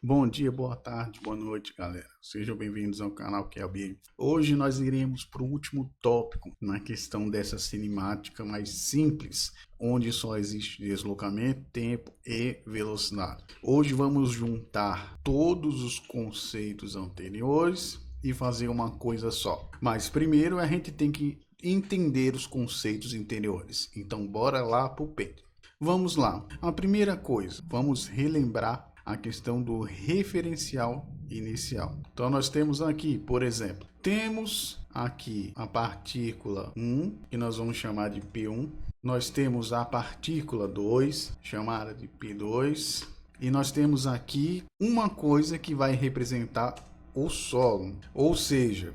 Bom dia, boa tarde, boa noite, galera. Sejam bem-vindos ao canal Kelby. Hoje nós iremos para o último tópico na questão dessa cinemática mais simples, onde só existe deslocamento, tempo e velocidade. Hoje vamos juntar todos os conceitos anteriores e fazer uma coisa só. Mas primeiro a gente tem que entender os conceitos anteriores. Então bora lá pro peito. Vamos lá. A primeira coisa, vamos relembrar a questão do referencial inicial. Então nós temos aqui, por exemplo, temos aqui a partícula 1, que nós vamos chamar de P1. Nós temos a partícula 2, chamada de P2. E nós temos aqui uma coisa que vai representar o solo. Ou seja,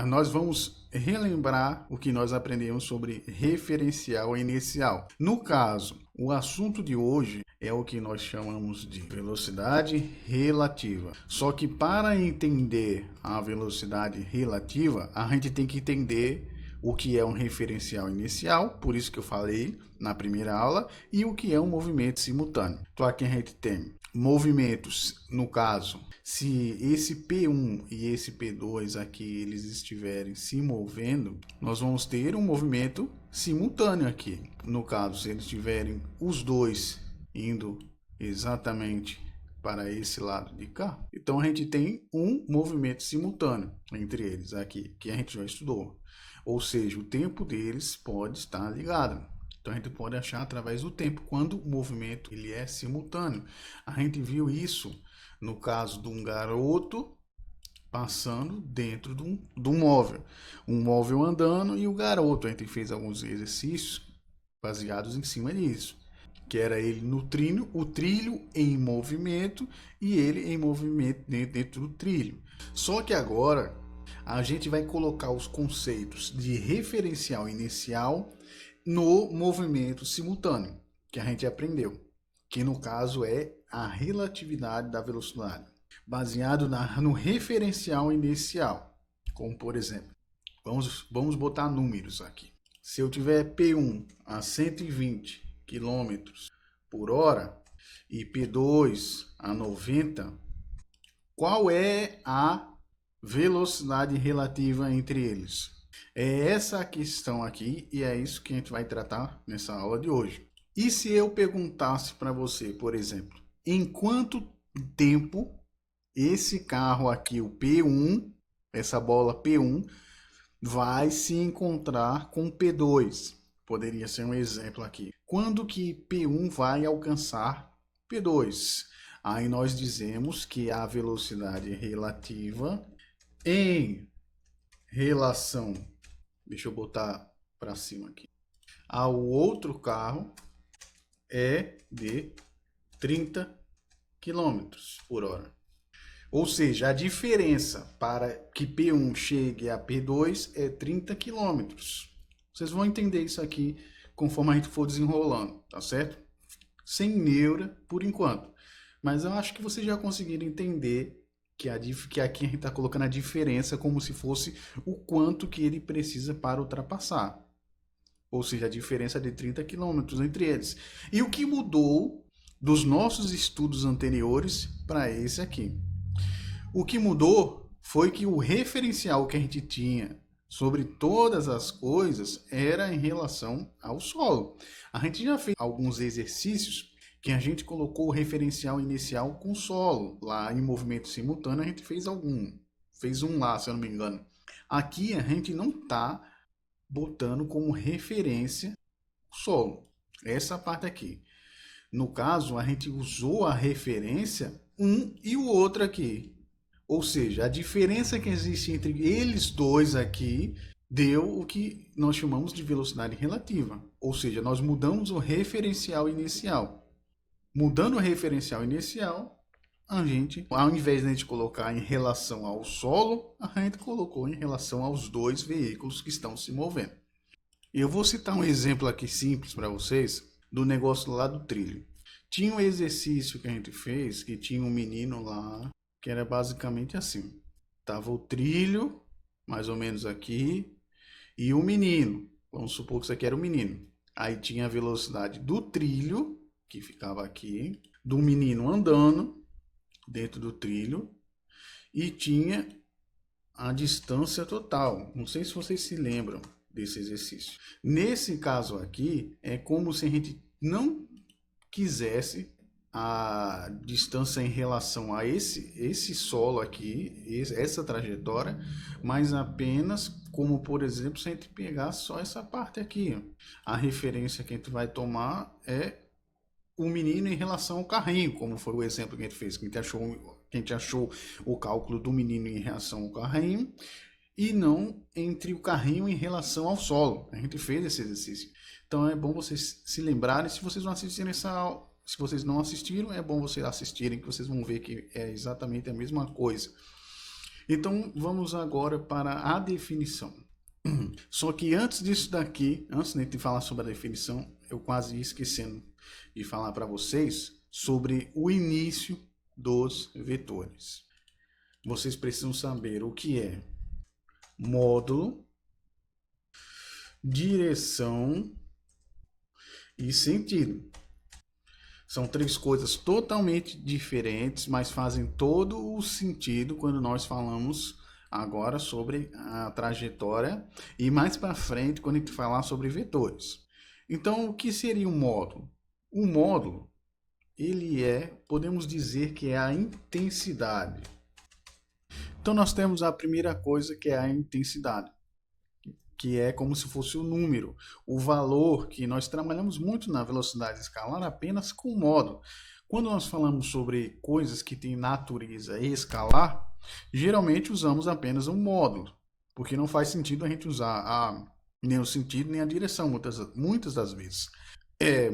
nós vamos relembrar o que nós aprendemos sobre referencial inicial. No caso, o assunto de hoje é o que nós chamamos de velocidade relativa. Só que para entender a velocidade relativa, a gente tem que entender o que é um referencial inicial, por isso que eu falei na primeira aula, e o que é um movimento simultâneo. Então aqui a gente tem movimentos, no caso, se esse P1 e esse P2 aqui eles estiverem se movendo, nós vamos ter um movimento simultâneo aqui. No caso, se eles estiverem os dois indo exatamente para esse lado de cá, então a gente tem um movimento simultâneo entre eles aqui, que a gente já estudou. Ou seja, o tempo deles pode estar ligado. Então a gente pode achar através do tempo quando o movimento ele é simultâneo. A gente viu isso no caso de um garoto passando dentro de um móvel. Um móvel andando e o garoto. A gente fez alguns exercícios baseados em cima disso. Que era ele no trilho, o trilho em movimento e ele em movimento dentro do trilho. Só que agora a gente vai colocar os conceitos de referencial inicial no movimento simultâneo, que a gente aprendeu, que no caso é a relatividade da velocidade, baseado no referencial inicial. Como por exemplo, vamos botar números aqui. Se eu tiver P1 a 120 km por hora e P2 a 90, qual é a velocidade relativa entre eles? É essa a questão aqui e é isso que a gente vai tratar nessa aula de hoje. E se eu perguntasse para você, por exemplo, em quanto tempo esse carro aqui, o P1, essa bola P1, vai se encontrar com P2? Poderia ser um exemplo aqui. Quando que P1 vai alcançar P2? Aí nós dizemos que a velocidade relativa em relação, deixa eu botar para cima aqui, ao outro carro é de 30 km por hora. Ou seja, a diferença para que P1 chegue a P2 é 30 km. Vocês vão entender isso aqui conforme a gente for desenrolando, tá certo? Sem neura por enquanto. Mas eu acho que vocês já conseguiram entender que aqui a gente está colocando a diferença como se fosse o quanto que ele precisa para ultrapassar. Ou seja, a diferença de 30 km entre eles. E o que mudou dos nossos estudos anteriores para esse aqui? O que mudou foi que o referencial que a gente tinha sobre todas as coisas era em relação ao solo. A gente já fez alguns exercícios que a gente colocou o referencial inicial com solo. Lá em movimento simultâneo a gente fez um lá, se eu não me engano. Aqui a gente não está botando como referência o solo. Essa parte aqui. No caso, a gente usou a referência um e o outro aqui. Ou seja, a diferença que existe entre eles dois aqui deu o que nós chamamos de velocidade relativa. Ou seja, nós mudamos o referencial inicial. Mudando o referencial inicial, a gente, ao invés de a gente colocar em relação ao solo, a gente colocou em relação aos dois veículos que estão se movendo. Eu vou citar um exemplo aqui simples para vocês do negócio lá do trilho. Tinha um exercício que a gente fez que tinha um menino lá que era basicamente assim. Tava o trilho, mais ou menos aqui, e o menino. Vamos supor que isso aqui era o menino. Aí tinha a velocidade do trilho, que ficava aqui, do menino andando, dentro do trilho e tinha a distância total. Não sei se vocês se lembram desse exercício. Nesse caso aqui, é como se a gente não quisesse a distância em relação a esse solo aqui, essa trajetória, mas apenas como, por exemplo, se a gente pegar só essa parte aqui. A referência que a gente vai tomar é o menino em relação ao carrinho, como foi o exemplo que a gente fez, que a gente achou o cálculo do menino em relação ao carrinho, e não entre o carrinho em relação ao solo. A gente fez esse exercício. Então é bom vocês se lembrarem, se vocês não assistirem essa aula, se vocês não assistiram, é bom vocês assistirem, que vocês vão ver que é exatamente a mesma coisa. Então vamos agora para a definição. Só que antes disso daqui, antes de falar sobre a definição, eu quase ia esquecendo de falar para vocês sobre o início dos vetores. Vocês precisam saber o que é módulo, direção e sentido. São três coisas totalmente diferentes, mas fazem todo o sentido quando nós falamos agora sobre a trajetória e mais para frente quando a gente falar sobre vetores. Então, o que seria um módulo? O módulo, ele podemos dizer que é a intensidade. Então, nós temos a primeira coisa que é a intensidade, que é como se fosse o número, o valor, que nós trabalhamos muito na velocidade escalar apenas com módulo. Quando nós falamos sobre coisas que têm natureza escalar, geralmente usamos apenas um módulo, porque não faz sentido a gente usar nem o sentido nem a direção, muitas das vezes.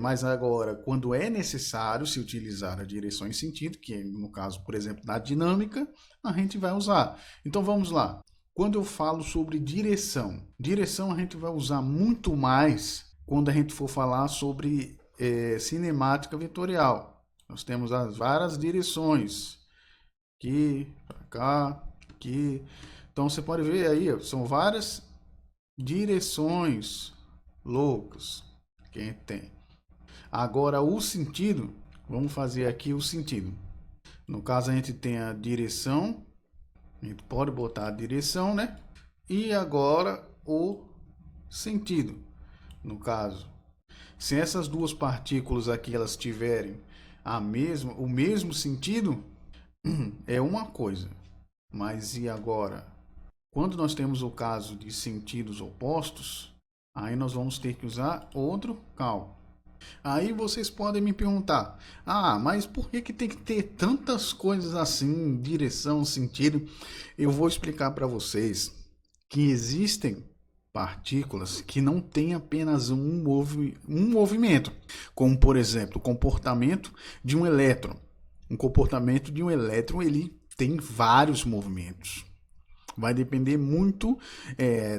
Mas agora, quando é necessário se utilizar a direção e sentido, que é no caso, por exemplo, da dinâmica, a gente vai usar. Então vamos lá. Quando eu falo sobre direção a gente vai usar muito mais quando a gente for falar sobre cinemática vetorial. Nós temos as várias direções, aqui, para cá, aqui. Então você pode ver aí, são várias direções loucas que a gente tem. Agora o sentido, vamos fazer aqui o sentido. No caso a gente tem a direção, a gente pode botar a direção, né? E agora o sentido. No caso, se essas duas partículas aqui elas tiverem o mesmo sentido, é uma coisa. Mas e agora? Quando nós temos o caso de sentidos opostos, aí nós vamos ter que usar outro cálculo. Aí vocês podem me perguntar, mas por que tem que ter tantas coisas assim, direção, sentido? Eu vou explicar para vocês que existem partículas que não têm apenas um movimento, como por exemplo o comportamento de um elétron. Um comportamento de um elétron ele tem vários movimentos. Vai depender muito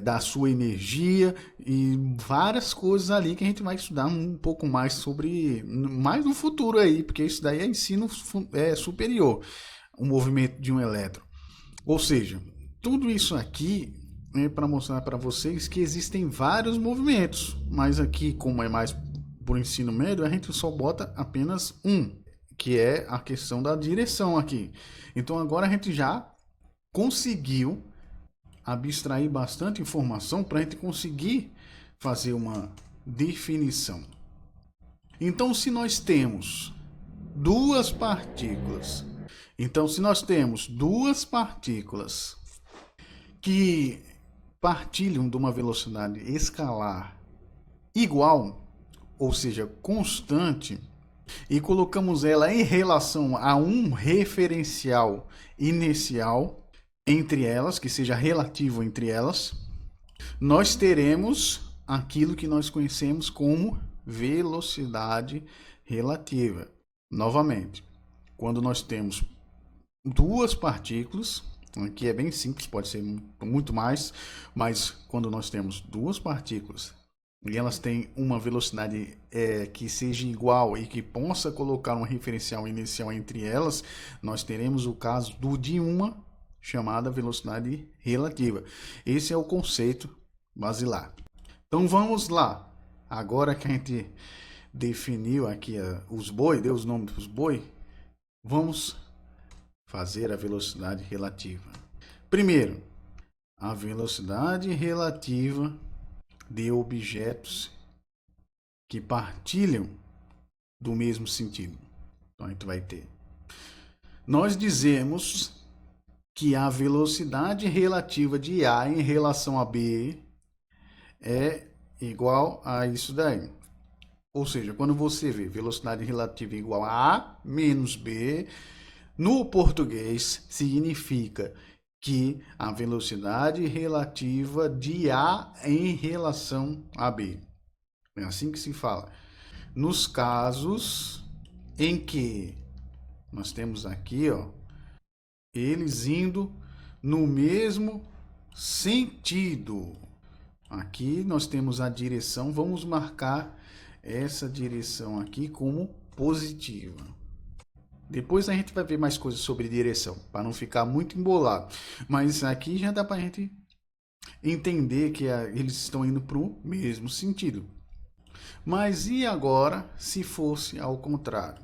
da sua energia e várias coisas ali que a gente vai estudar um pouco mais sobre, mais no futuro aí, porque isso daí é ensino superior, o movimento de um elétron. Ou seja, tudo isso aqui é para mostrar para vocês que existem vários movimentos, mas aqui, como é mais por ensino médio, a gente só bota apenas um, que é a questão da direção aqui. Então agora a gente já conseguiu abstrair bastante informação para a gente conseguir fazer uma definição. Então, se nós temos duas partículas que partilham de uma velocidade escalar igual, ou seja, constante, e colocamos ela em relação a um referencial inicial entre elas, que seja relativo entre elas, nós teremos aquilo que nós conhecemos como velocidade relativa. Novamente, quando nós temos duas partículas, aqui é bem simples, pode ser muito mais, mas quando nós temos duas partículas e elas têm uma velocidade que seja igual e que possa colocar um referencial inicial entre elas, nós teremos o caso de uma chamada velocidade relativa. Esse é o conceito basilar. Então vamos lá. Agora que a gente definiu aqui os boi, deu os nomes dos boi, vamos fazer a velocidade relativa? Primeiro, a velocidade relativa de objetos que partilham do mesmo sentido. Então, a gente vai ter. Nós dizemos que a velocidade relativa de A em relação a B é igual a isso daí. Ou seja, quando você vê velocidade relativa igual a A menos B, no português significa que a velocidade relativa de A em relação a B. É assim que se fala. Nos casos em que nós temos aqui, ó, eles indo no mesmo sentido. Aqui nós temos a direção, vamos marcar essa direção aqui como positiva. Depois a gente vai ver mais coisas sobre direção, para não ficar muito embolado. Mas aqui já dá para a gente entender que eles estão indo para o mesmo sentido. Mas e agora se fosse ao contrário?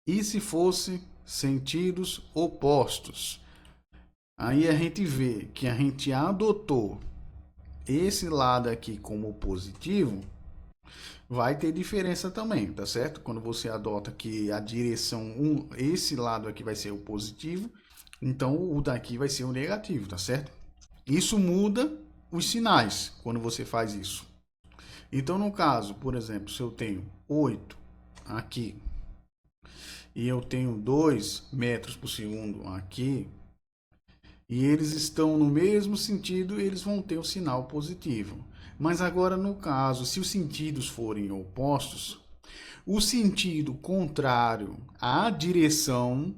E se fosse sentidos opostos? Aí a gente vê que a gente adotou esse lado aqui como positivo, vai ter diferença também, tá certo? Quando você adota que a direção esse lado aqui vai ser o positivo, então o daqui vai ser o negativo, tá certo? Isso muda os sinais quando você faz isso. Então, no caso, por exemplo, se eu tenho 8 aqui e eu tenho 2 metros por segundo aqui, e eles estão no mesmo sentido, eles vão ter o sinal positivo. Mas agora, no caso, se os sentidos forem opostos, o sentido contrário à direção,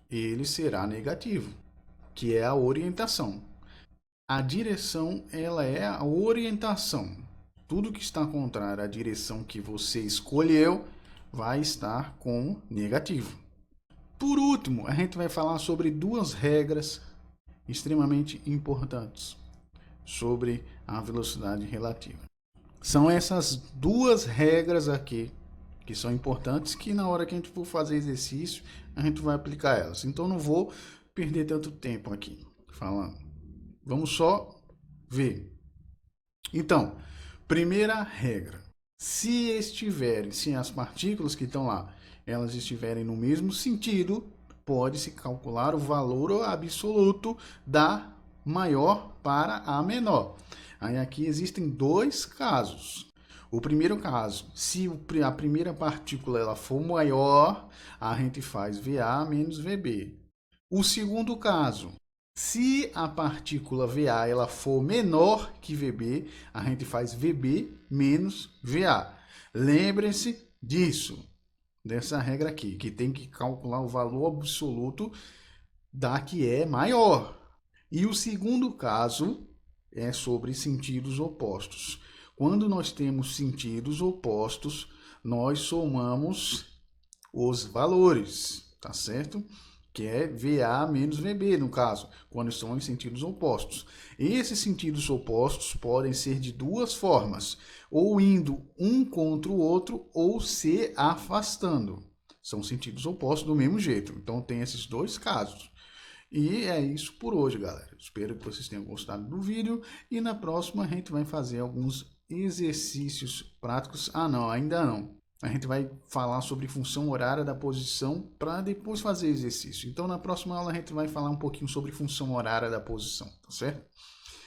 ele será negativo, que é a orientação. A direção, ela é a orientação. Tudo que está contrário à direção que você escolheu vai estar como negativo. Por último, a gente vai falar sobre duas regras extremamente importantes sobre a velocidade relativa. São essas duas regras aqui que são importantes, que na hora que a gente for fazer exercício, a gente vai aplicar elas. Então não vou perder tanto tempo aqui falando. Vamos só ver. Então, primeira regra. Se as partículas que estão lá, elas estiverem no mesmo sentido, pode-se calcular o valor absoluto da maior para a menor. Aí aqui existem dois casos. O primeiro caso, se a primeira partícula ela for maior, a gente faz VA menos VB. O segundo caso, se a partícula VA ela for menor que VB, a gente faz VB menos VA. Lembrem-se disso, dessa regra aqui, que tem que calcular o valor absoluto da que é maior. E o segundo caso é sobre sentidos opostos. Quando nós temos sentidos opostos, nós somamos os valores, tá certo? Que é VA menos VB, no caso, quando estão em sentidos opostos. Esses sentidos opostos podem ser de duas formas, ou indo um contra o outro, ou se afastando. São sentidos opostos do mesmo jeito. Então, tem esses dois casos. E é isso por hoje, galera. Espero que vocês tenham gostado do vídeo. E na próxima a gente vai fazer alguns exercícios práticos. Ah, não, ainda não. A gente vai falar sobre função horária da posição para depois fazer exercício. Então, na próxima aula a gente vai falar um pouquinho sobre função horária da posição, tá certo?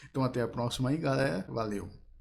Então, até a próxima aí, galera. Valeu!